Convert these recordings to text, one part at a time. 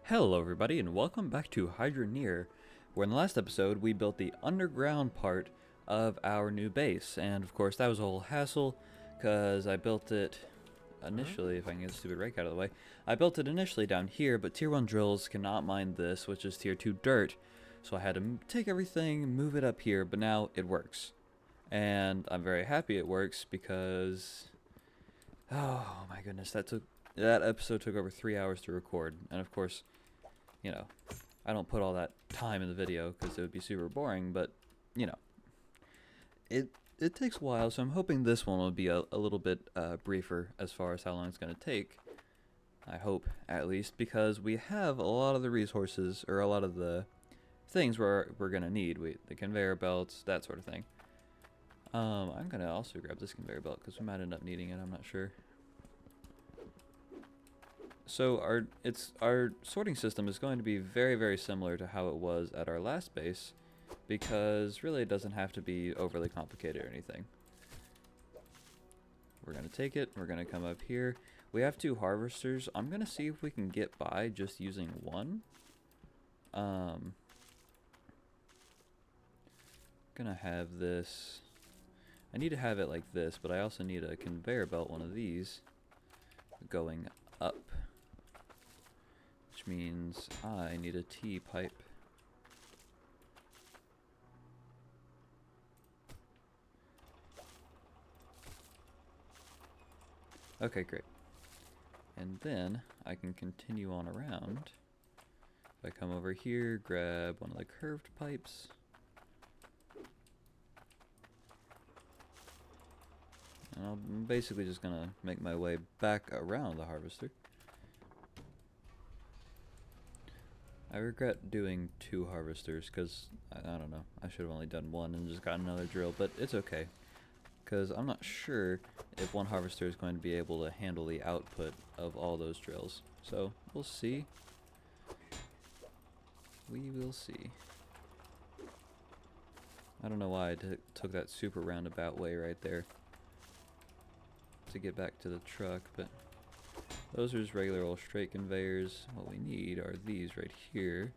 Hello everybody and welcome back to Hydroneer, where in the last episode we built the underground part of our new base, and of course that was a whole hassle because I built it initially, if I can get the stupid rake out of the way, I built it initially down here, but tier 1 drills cannot mine this, which is tier 2 dirt, so I had to take everything, move it up here, but now it works. And I'm very happy it works because, oh my goodness, that episode took over 3 hours to record, and of course, you know, I don't put all that time in the video because it would be super boring, but, you know, it takes a while, so I'm hoping this one will be a little bit briefer as far as how long it's going to take. I hope, at least, because we have a lot of the resources, or a lot of the things we're going to need. The conveyor belts, that sort of thing. I'm going to also grab this conveyor belt because we might end up needing it, I'm not sure. So our sorting system is going to be very, very similar to how it was at our last base, because really it doesn't have to be overly complicated or anything. We're going to take it, we're going to come up here. We have 2 harvesters. I'm going to see if we can get by just using one. Gonna have this. I need to have it like this, but I also need a conveyor belt, one of these, going up. Which means I need a T-pipe. Okay, great. And then I can continue on around. If I come over here, grab one of the curved pipes. And I'm basically just gonna make my way back around the harvester. I regret doing 2 harvesters because, I don't know, I should have only done 1 and just got another drill, but it's okay. Because I'm not sure if 1 harvester is going to be able to handle the output of all those drills. So, we'll see. We will see. I don't know why I took that super roundabout way right there to get back to the truck, but those are just regular old straight conveyors. What we need are these right here.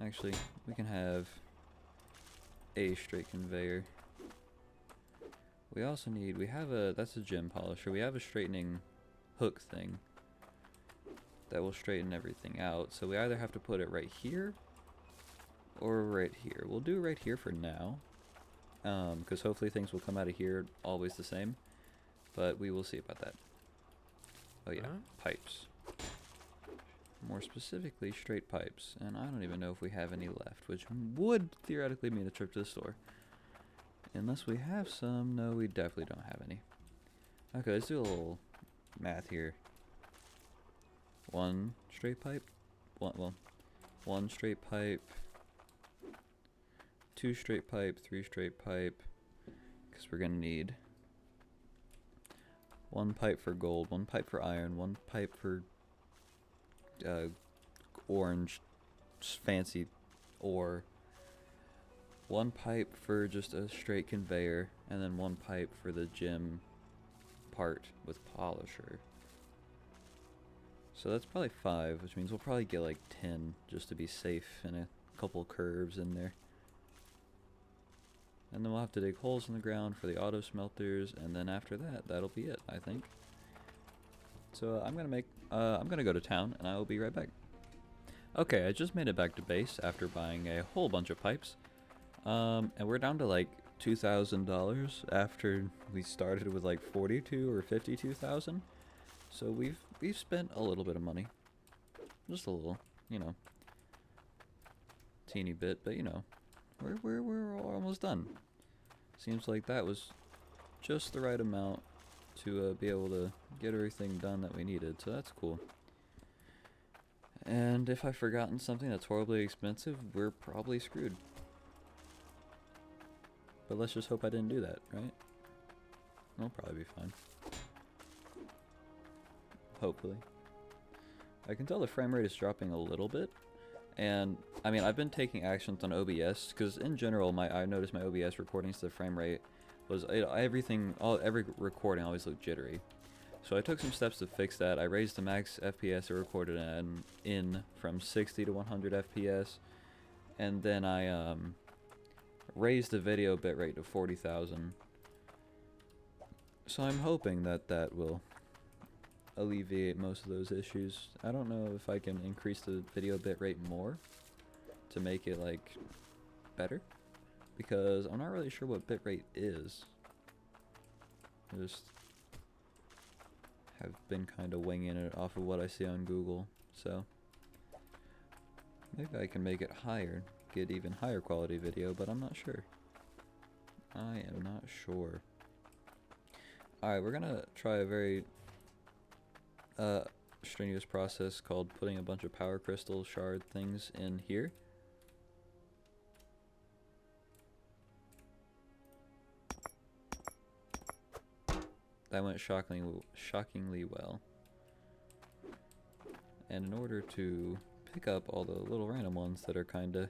Actually, we can have a straight conveyor. We also need, that's a gem polisher. We have a straightening hook thing that will straighten everything out. So we either have to put it right here or right here. We'll do it right here for now, because hopefully things will come out of here always the same. But we will see about that. Oh yeah, pipes. More specifically, straight pipes. And I don't even know if we have any left, which would theoretically mean a trip to the store. Unless we have some. No, we definitely don't have any. Okay, let's do a little math here. 1 straight pipe. One straight pipe. 2 straight pipe. 3 straight pipe. Because we're going to need 1 pipe for gold, 1 pipe for iron, 1 pipe for orange fancy ore, 1 pipe for just a straight conveyor, and then 1 pipe for the gem part with polisher. So that's probably 5, which means we'll probably get like 10 just to be safe, and a couple curves in there. And then we'll have to dig holes in the ground for the auto smelters, and then after that, that'll be it, I think. So I'm gonna go to town, and I will be right back. Okay, I just made it back to base after buying a whole bunch of pipes, and we're down to like $2,000 after we started with like 42 or 52,000. So we've spent a little bit of money, just a little, you know, teeny bit, but you know. We're almost done. Seems like that was just the right amount to be able to get everything done that we needed, so that's cool. And if I've forgotten something that's horribly expensive, we're probably screwed. But let's just hope I didn't do that, right? I'll probably be fine. Hopefully. I can tell the frame rate is dropping a little bit. And I mean, I've been taking actions on OBS because in general, I noticed my OBS recordings, the frame rate was every recording always looked jittery. So I took some steps to fix that. I raised the max FPS it recorded in from 60 to 100 FPS, and then I raised the video bitrate to 40,000. So I'm hoping that that will alleviate most of those issues. I don't know if I can increase the video bitrate more to make it like better, because I'm not really sure what bitrate is. I just have been kind of winging it off of what I see on Google, so maybe I can make it higher, get even higher quality video, but I'm not sure. I am not sure. Alright, we're gonna try a very strenuous process called putting a bunch of power crystal shard things in here. That went shockingly well. And in order to pick up all the little random ones that are kinda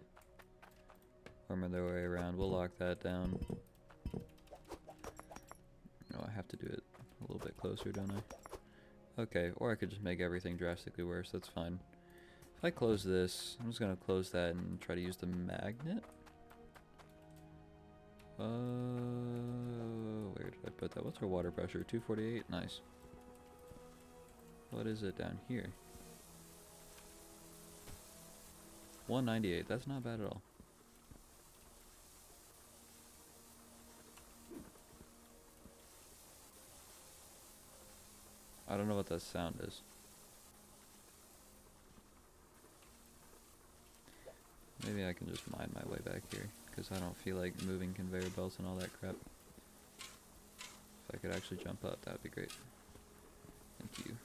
worming their way around, we'll lock that down. Oh, I have to do it a little bit closer, don't I? Okay, or I could just make everything drastically worse, that's fine. If I close this, I'm just gonna close that and try to use the magnet. Where did I put that? What's our water pressure? 248? Nice. What is it down here? 198. That's not bad at all. I don't know what that sound is. Maybe I can just mine my way back here, because I don't feel like moving conveyor belts and all that crap. If I could actually jump up, that would be great. Thank you.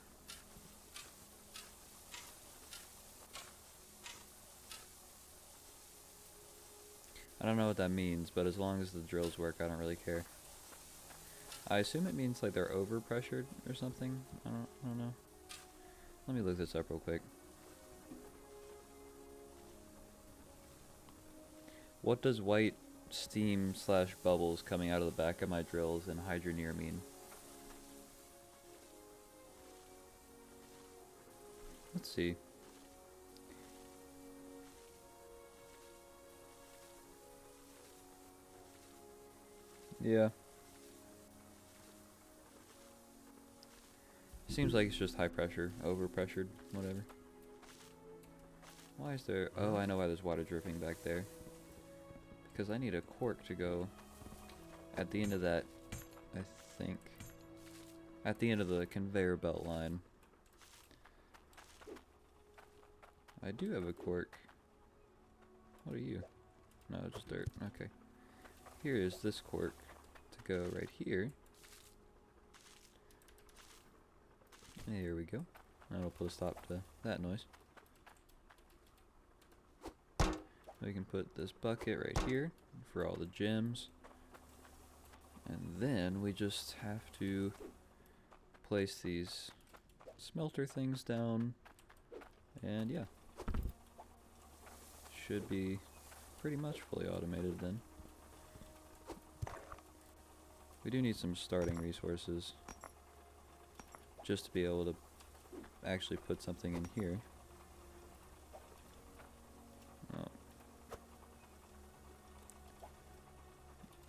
I don't know what that means, but as long as the drills work, I don't really care. I assume it means like they're overpressured or something. I don't know. Let me look this up real quick. What does white steam / bubbles coming out of the back of my drills in Hydroneer mean? Let's see. Yeah. Seems like it's just high pressure, over pressured, whatever. Why is there... Oh, I know why there's water dripping back there. Because I need a cork to go at the end of that, I think. At the end of the conveyor belt line. I do have a cork. What are you? No, just dirt. Okay. Here is this cork to go right here. There we go. That'll put a stop to that noise. We can put this bucket right here for all the gems. And then we just have to place these smelter things down. And yeah. Should be pretty much fully automated then. We do need some starting resources just to be able to actually put something in here. Oh.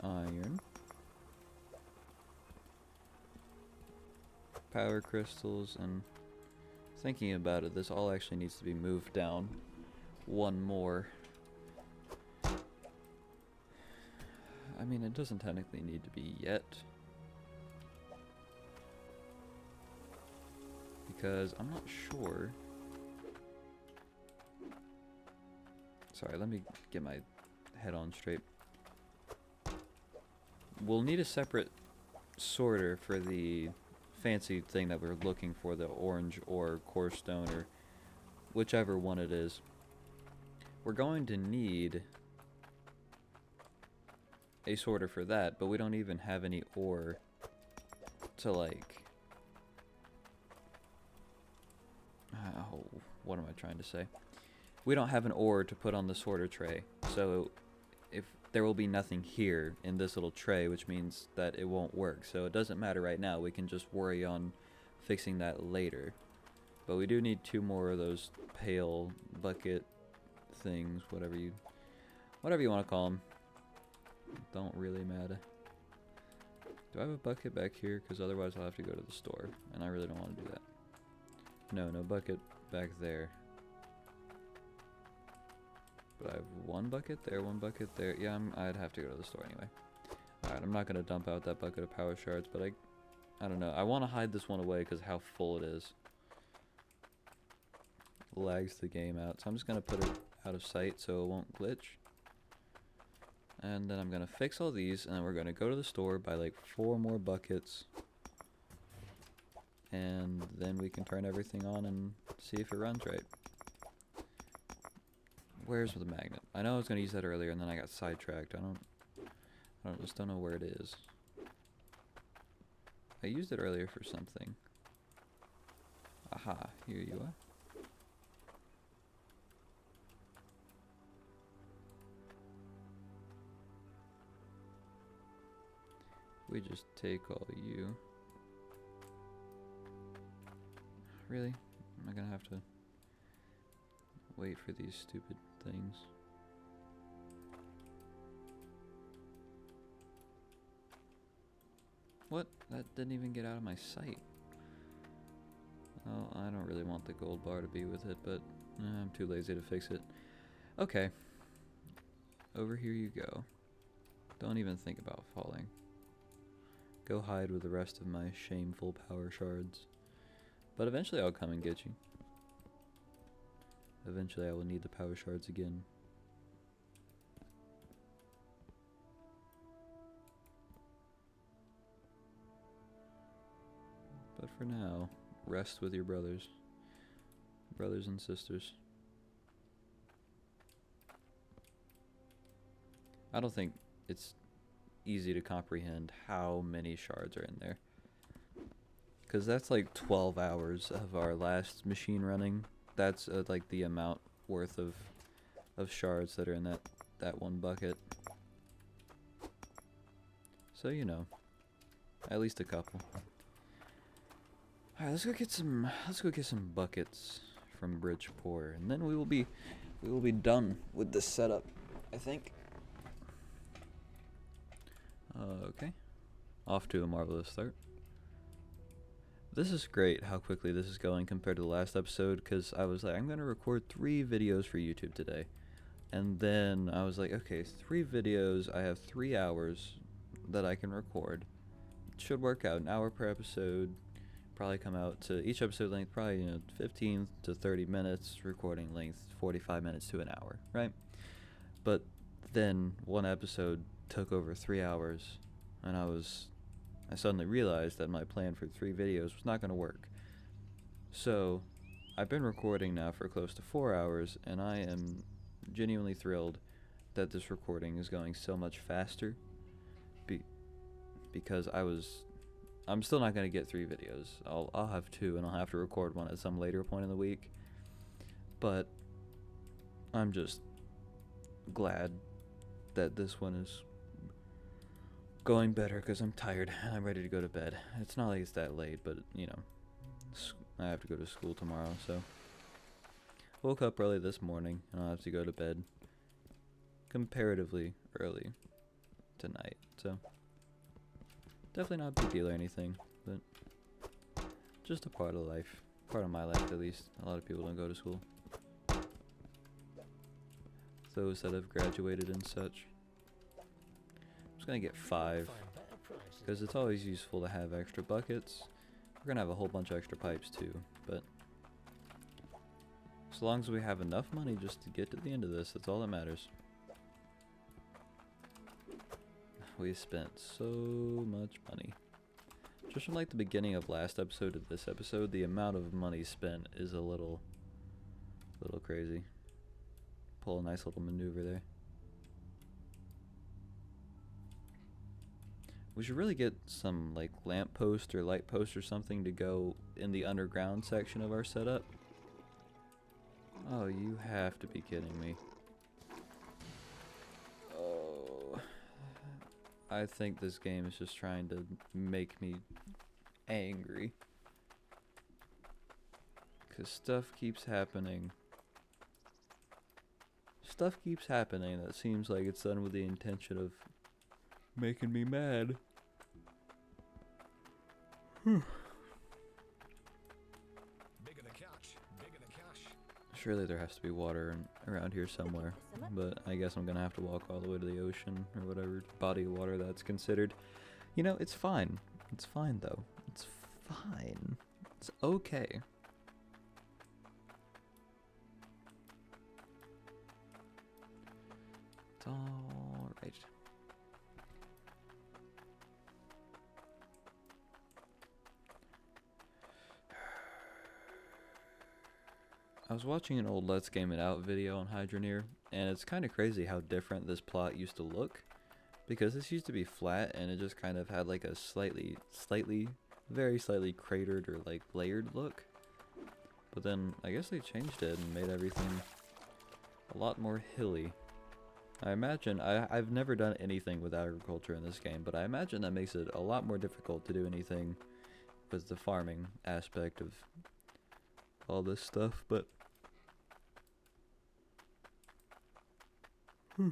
Iron. Power crystals, and thinking about it, this all actually needs to be moved down one more. I mean, it doesn't technically need to be yet, because I'm not sure. Sorry, let me get my head on straight. We'll need a separate sorter for the fancy thing that we're looking for, the orange or core stone, or whichever one it is. We're going to need a sorter for that, but we don't even have any ore to like... Oh, what am I trying to say? We don't have an ore to put on the sorter tray, so if there will be nothing here in this little tray, which means that it won't work. So it doesn't matter right now. We can just worry on fixing that later. But we do need 2 more of those pail bucket things, whatever you want to call them. Don't really matter. Do I have a bucket back here? Because otherwise I'll have to go to the store, and I really don't want to do that. No bucket back there. But I have 1 bucket there, 1 bucket there. Yeah, I'd have to go to the store anyway. Alright, I'm not going to dump out that bucket of power shards, but I don't know. I want to hide this one away because how full it is. Lags the game out. So I'm just going to put it out of sight so it won't glitch. And then I'm going to fix all these, and then we're going to go to the store, buy like 4 more buckets. And then we can turn everything on and see if it runs right. Where's the magnet? I know I was going to use that earlier, and then I got sidetracked. I just don't know where it is. I used it earlier for something. Aha, here you are. We just take all you. Really? Am I gonna have to wait for these stupid things? What? That didn't even get out of my sight. Well, I don't really want the gold bar to be with it, but I'm too lazy to fix it. Okay. Over here you go. Don't even think about falling. Go hide with the rest of my shameful power shards. But eventually I'll come and get you. Eventually I will need the power shards again. But for now, rest with your brothers and sisters. I don't think it's easy to comprehend how many shards are in there. Because that's like 12 hours of our last machine running. That's like the amount worth of shards that are in that 1 bucket. So, you know, at least a couple. Alright, let's go get some buckets from Bridgeport, and then we will be done with this setup, I think. Okay. Off to a marvelous start. This is great how quickly this is going compared to the last episode, because I was like, I'm going to record 3 videos for YouTube today. And then I was like, okay, 3 videos, I have 3 hours that I can record. It should work out, an hour per episode. Probably come out to each episode length, probably 15 to 30 minutes, recording length 45 minutes to an hour, right? But then one episode took over 3 hours, and I suddenly realized that my plan for 3 videos was not going to work. So I've been recording now for close to 4 hours, and I am genuinely thrilled that this recording is going so much faster, because I'm still not going to get 3 videos. I'll have 2, and I'll have to record one at some later point in the week. But I'm just glad that this one is going better, because I'm tired and I'm ready to go to bed. It's not like it's that late, but you know, I have to go to school tomorrow, so woke up early this morning, and I'll have to go to bed comparatively early tonight, so definitely not a big deal or anything, but just a part of life. Part of my life, at least. A lot of people don't go to school. Those that have graduated and such. I'm just gonna get 5, because it's always useful to have extra buckets. We're gonna have a whole bunch of extra pipes too, but as long as we have enough money just to get to the end of this, that's all that matters. We spent so much money. Just from like the beginning of last episode to this episode, the amount of money spent is a little crazy. Pull a nice little maneuver there. We should really get some like lamp post or light post or something to go in the underground section of our setup. Oh, you have to be kidding me. Oh, I think this game is just trying to make me angry. Because stuff keeps happening. Stuff keeps happening that seems like it's done with the intention of making me mad. Surely there has to be water around here somewhere, but I guess I'm gonna have to walk all the way to the ocean or whatever body of water that's considered. You know, it's fine. It's fine though. It's fine. It's okay. It's all right. I was watching an old Let's Game It Out video on Hydroneer, and it's kind of crazy how different this plot used to look, because this used to be flat and it just kind of had like a very slightly cratered or like layered look. But then I guess they changed it and made everything a lot more hilly. I imagine, I've never done anything with agriculture in this game, but I imagine that makes it a lot more difficult to do anything with the farming aspect of all this stuff, but I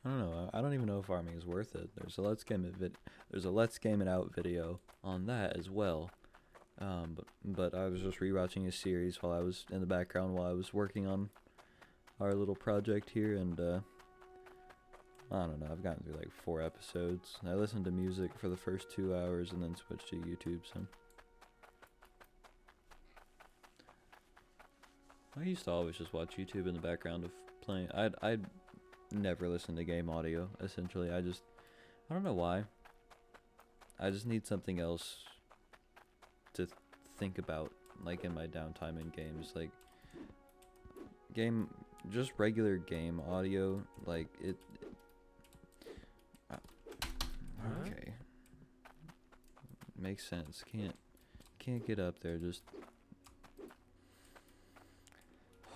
don't know. I don't even know if farming is worth it. There's a Let's Game It Out video on that as well. But I was just rewatching a series while I was in the background while I was working on our little project here, and I don't know. I've gotten through like 4 episodes. I listened to music for the first 2 hours and then switched to YouTube. So I used to always just watch YouTube in the background of playing. I'd never listen to game audio, essentially. I don't know why. I just need something else to think about, like in my downtime in games. Like, just regular game audio, like it okay. Makes sense. Can't get up there, just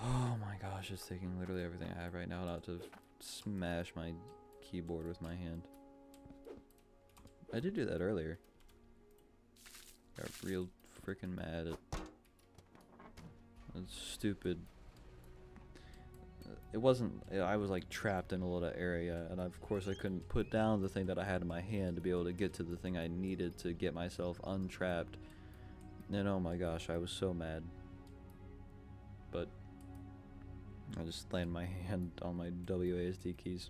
oh my gosh, it's taking literally everything I have right now not to smash my keyboard with my hand. I did do that earlier. Got real freaking mad at that stupid. It wasn't, I was like trapped in a little area, and of course I couldn't put down the thing that I had in my hand to be able to get to the thing I needed to get myself untrapped. And oh my gosh, I was so mad. But I just slammed my hand on my WASD keys.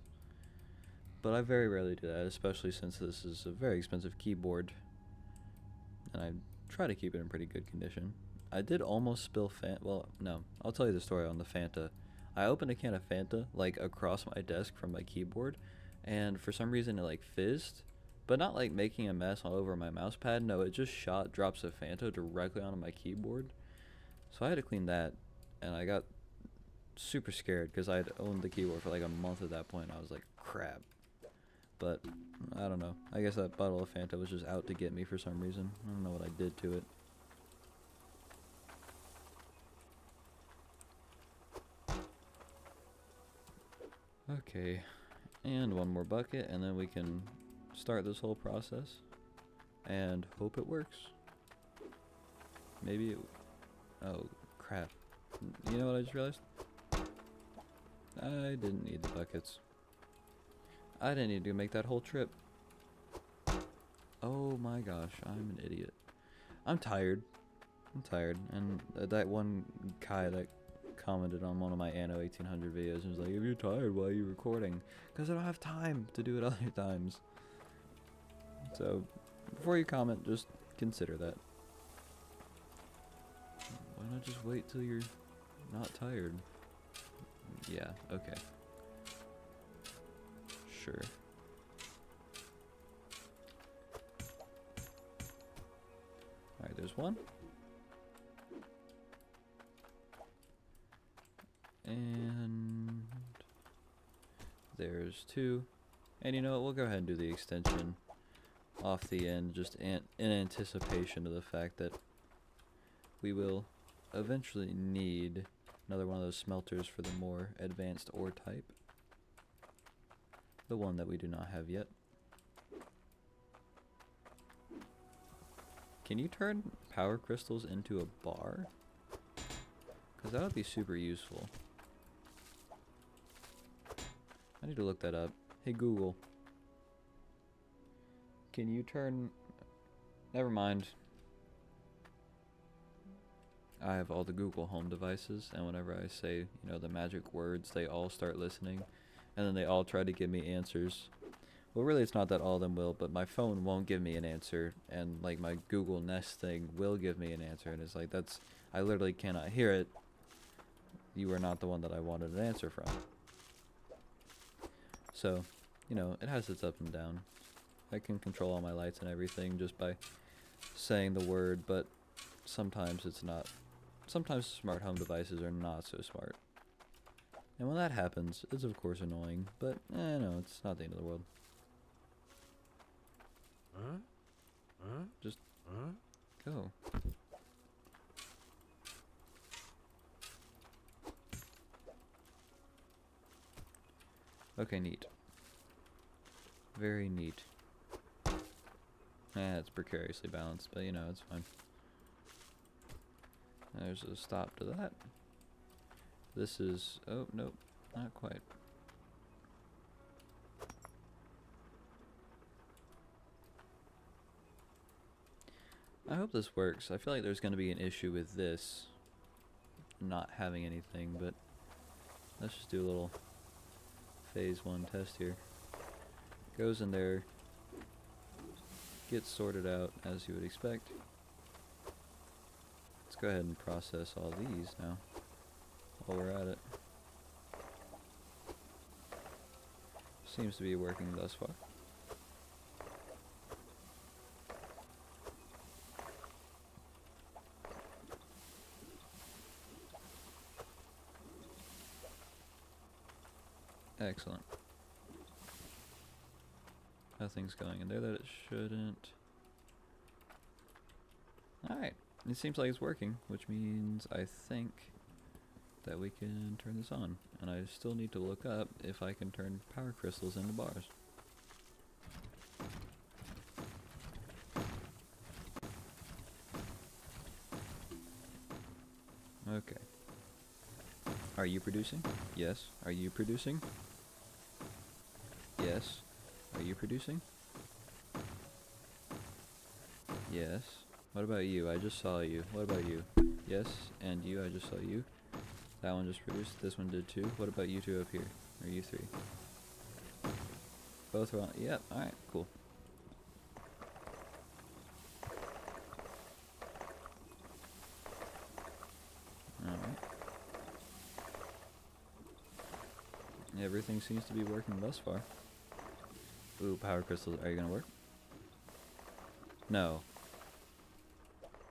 But I very rarely do that, especially since this is a very expensive keyboard. And I try to keep it in pretty good condition. I did almost spill well, no, I'll tell you the story on the Fanta. I opened a can of Fanta, like, across my desk from my keyboard, and for some reason it, like, fizzed, but not, like, making a mess all over my mouse pad. No, it just shot drops of Fanta directly onto my keyboard. So I had to clean that, and I got super scared, because I had owned the keyboard for, like, a month at that point. I was like, crap. But, I don't know. I guess that bottle of Fanta was just out to get me for some reason. I don't know what I did to it. Okay, and one more bucket, and then we can start this whole process and hope it works. Maybe it, oh crap. You know what I just realized? I didn't need the buckets. I didn't need to make that whole trip. Oh my gosh, I'm an idiot. I'm tired, and that one guy that commented on one of my Anno 1800 videos and was like, if you're tired, why are you recording? Because I don't have time to do it other times. So before you comment, just consider that. Why not just wait till you're not tired? Yeah, okay, sure. Alright, there's one. And there's 2. And you know what, we'll go ahead and do the extension off the end, just in anticipation of the fact that we will eventually need another one of those smelters for the more advanced ore type. The one that we do not have yet. Can you turn power crystals into a bar? Because that would be super useful. I need to look that up. Hey Google. Can you turn... Never mind. I have all the Google Home devices, and whenever I say, you know, the magic words, they all start listening, and then they all try to give me answers. Well, really, it's not that all of them will, but my phone won't give me an answer, and, like, my Google Nest thing will give me an answer, and it's like, that's... I literally cannot hear it. You are not the one that I wanted an answer from. So, you know, it has its up and down. I can control all my lights and everything just by saying the word, but sometimes it's not. Sometimes smart home devices are not so smart. And when that happens, it's of course annoying, but no, it's not the end of the world. Just go. Okay, neat. Very neat. It's precariously balanced, but you know, it's fine. There's a stop to that. This is... oh, nope. Not quite. I hope this works. I feel like there's going to be an issue with this not having anything, but let's just do a little phase 1 test here. Goes in there, gets sorted out as you would expect. Let's go ahead and process all these now while we're at it. Seems to be working thus far. Excellent. Nothing's going in there that it shouldn't. Alright, it seems like it's working, which means I think that we can turn this on. And I still need to look up if I can turn power crystals into bars. Okay. Are you producing? Yes. Are you producing? Yes. Are you producing? Yes. What about you? I just saw you. What about you? Yes. And you? I just saw you. That one just produced. This one did too. What about you two up here? Or you three? Both are on. Yep. Alright. Cool. Alright. Everything seems to be working thus far. Ooh, power crystals. Are you gonna work? No.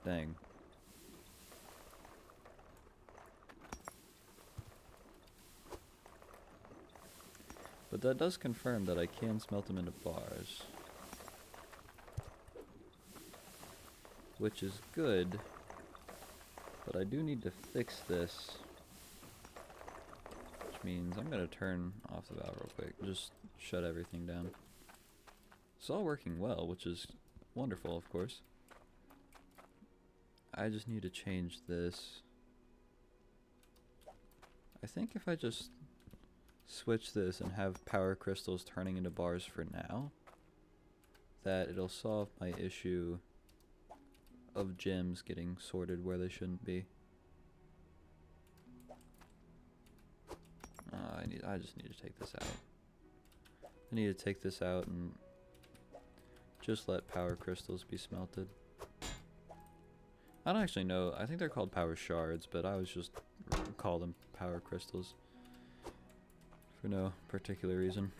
Dang. But that does confirm that I can smelt them into bars. Which is good. But I do need to fix this. Which means I'm gonna turn off the valve real quick. Just shut everything down. It's all working well, which is wonderful, of course. I just need to change this. I think if I just switch this and have power crystals turning into bars for now, that it'll solve my issue of gems getting sorted where they shouldn't be. I just need to take this out. I need to take this out and just let power crystals be smelted. I don't actually know. I think they're called power shards, but I was just call them power crystals for no particular reason.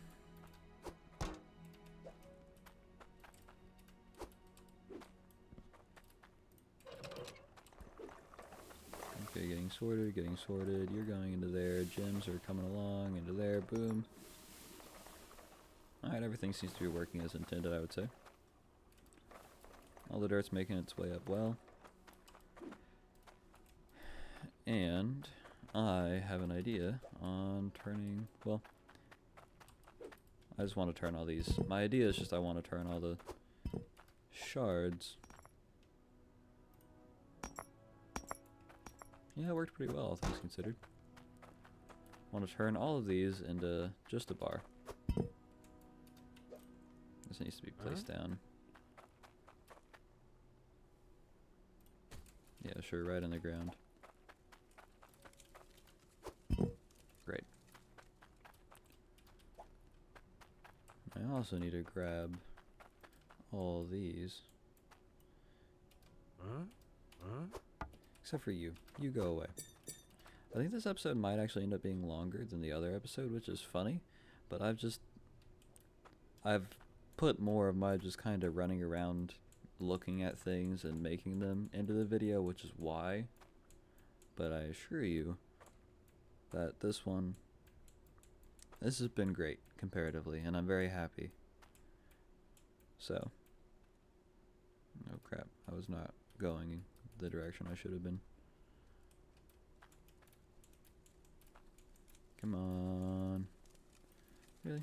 Okay, getting sorted, getting sorted. You're going into there. Gems are coming along into there. Boom. Alright, everything seems to be working as intended, I would say. All the dirt's making its way up well. And I have an idea on turning, well, I just want to turn all these. My idea is just I want to turn all the shards Yeah, it worked pretty well, all things considered. I want to turn all of these into just a bar. This needs to be placed down. Yeah, sure, right on the ground. Great. I also need to grab all these. Except for you. You go away. I think this episode might actually end up being longer than the other episode, which is funny. But I've put more of my just kind of running around looking at things and making them into the video, which is why. But I assure you that this has been great comparatively, and I'm very happy. So, oh crap, I was not going the direction I should have been. Come on. Really?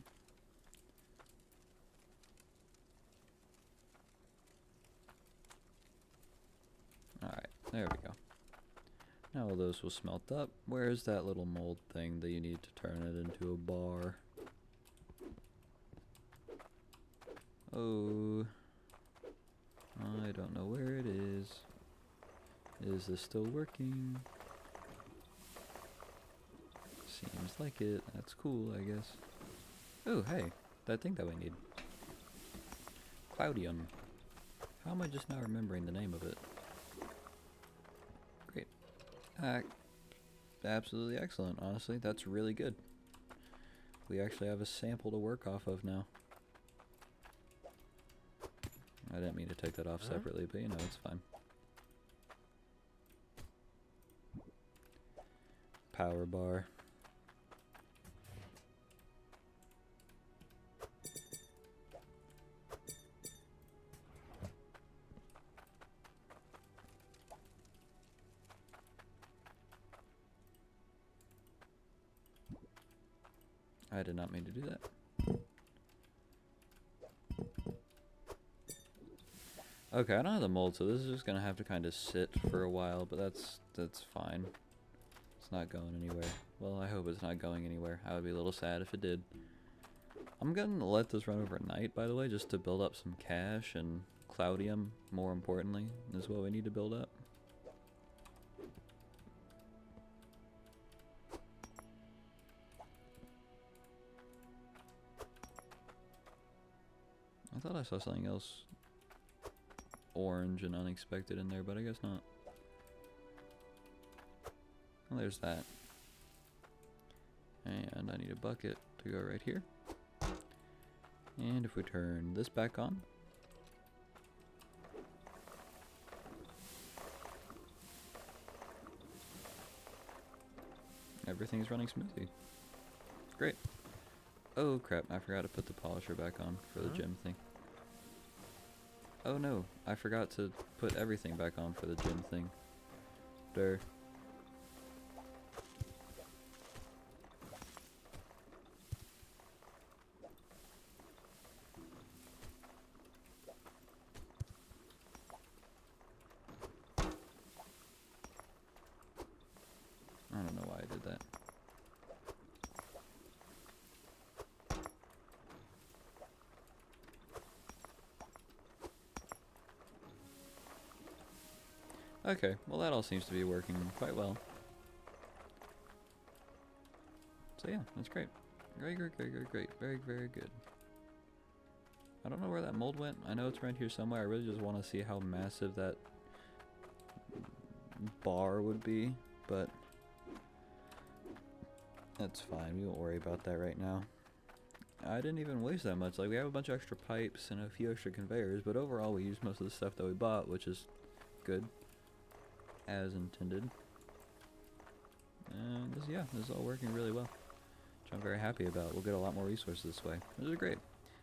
Alright, there we go. Now all those will smelt up. Where's that little mold thing that you need to turn it into a bar? Oh, I don't know where it is. Is this still working? Seems like it. That's cool, I guess. Oh, hey, that thing that we need. Cloudium. How am I just now remembering the name of it? Great. Absolutely excellent, honestly. That's really good. We actually have a sample to work off of now. I didn't mean to take that off separately, but you know, it's fine. Power bar. I did not mean to do that. Okay, I don't have the mold, so this is just gonna have to kind of sit for a while, but that's fine. It's not going anywhere. Well, I hope it's not going anywhere. I would be a little sad if it did. I'm gonna let this run overnight, by the way, just to build up some cash, and Cloudium, more importantly, is what we need to build up. I thought I saw something else orange and unexpected in there, but I guess not. Well, there's that. And I need a bucket to go right here. And if we turn this back on, everything's running smoothly. Great. Oh crap, I forgot to put the polisher back on for the gym thing. Oh no, I forgot to put everything back on for the gym thing. Durr. I don't know why I did that. Okay, well that all seems to be working quite well. So yeah, that's great. Great. Very, very good. I don't know where that mold went. I know it's around here somewhere. I really just want to see how massive that bar would be, but that's fine. We won't worry about that right now. I didn't even waste that much. Like, we have a bunch of extra pipes and a few extra conveyors, but overall we used most of the stuff that we bought, which is good. As intended. And this is all working really well, which I'm very happy about. We'll get a lot more resources this way, which is great.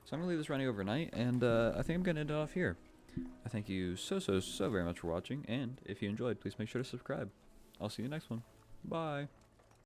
So I'm going to leave this running overnight, and I think I'm going to end it off here. I thank you so very much for watching, and if you enjoyed, please make sure to subscribe. I'll see you next one. Bye.